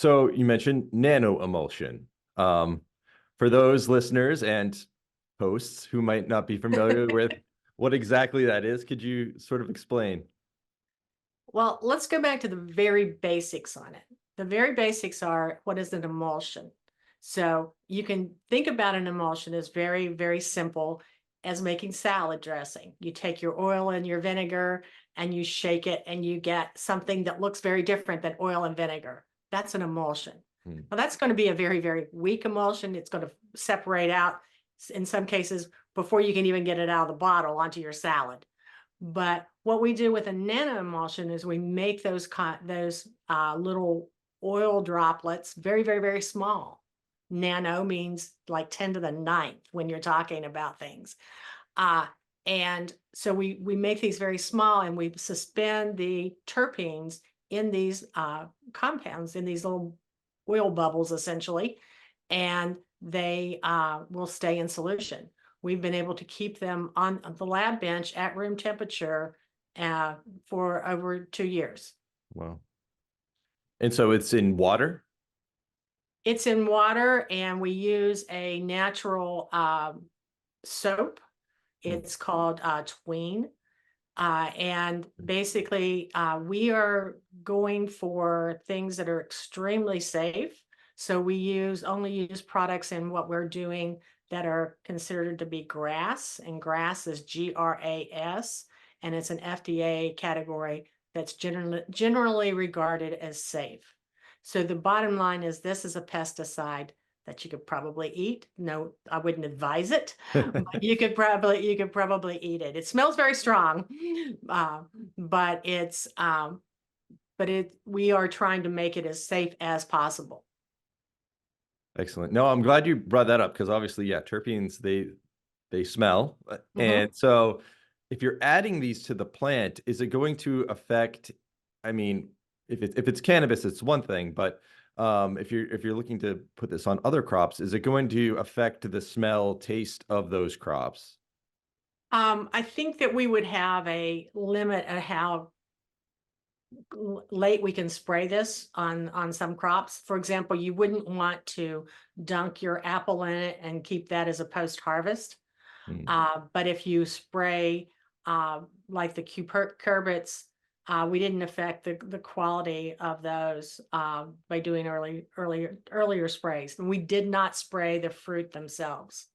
So you mentioned nanoemulsion. For those listeners and hosts who might not be familiar with what exactly that is, could you sort of explain? Well, let's go back to the very basics on it. The very basics are, what is an emulsion? So you can think about an emulsion as very, very simple as making salad dressing. You take your oil and your vinegar and you shake it and you get something that looks very different than oil and vinegar. That's an emulsion. Hmm. Well, that's going to be a very, very weak emulsion. It's going to separate out in some cases before you can even get it out of the bottle onto your salad. But what we do with a nanoemulsion is we make those little oil droplets very, very, very small. Nano means like 10 to the ninth when you're talking about things. Uh, and so we make these very small and we suspend the terpenes in these compounds, in these little oil bubbles, essentially, and they will stay in solution. We've been able to keep them on the lab bench at room temperature for over 2 years. Wow. And so it's in water? It's in water, and we use a natural soap. Hmm. It's called Tween. And basically, we are going for things that are extremely safe. So we only use products in what we're doing that are considered to be GRAS, and GRAS is GRAS, and it's an FDA category that's generally regarded as safe. So the bottom line is, this is a pesticide that you could probably eat. No, I wouldn't advise it, but you could probably eat it. It smells very strong, but we are trying to make it as safe as possible. Excellent. No, I'm glad you brought that up because obviously, yeah, terpenes, they smell. Mhm. And so if you're adding these to the plant, is it going to affect, I mean, if it's cannabis, it's one thing, but if you're looking to put this on other crops, is it going to affect the smell, taste of those crops? I think that we would have a limit of how late we can spray this on some crops. For example, you wouldn't want to dunk your apple in it and keep that as a post harvest. Hmm. But if you spray like the cucurbits, we didn't affect the quality of those by doing earlier sprays. And we did not spray the fruit themselves.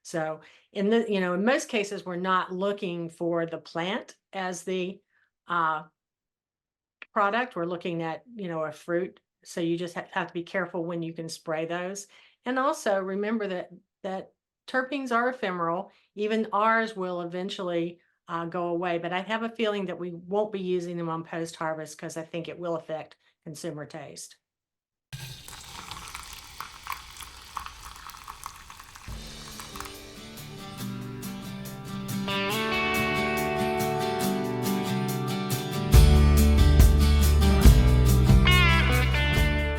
So in most cases, we're not looking for the plant as the uh, product. We're looking at a fruit. So you just have to be careful when you can spray those. And also remember that terpenes are ephemeral. Even ours will eventually go away. But I have a feeling that we won't be using them on post harvest because I think it will affect consumer taste.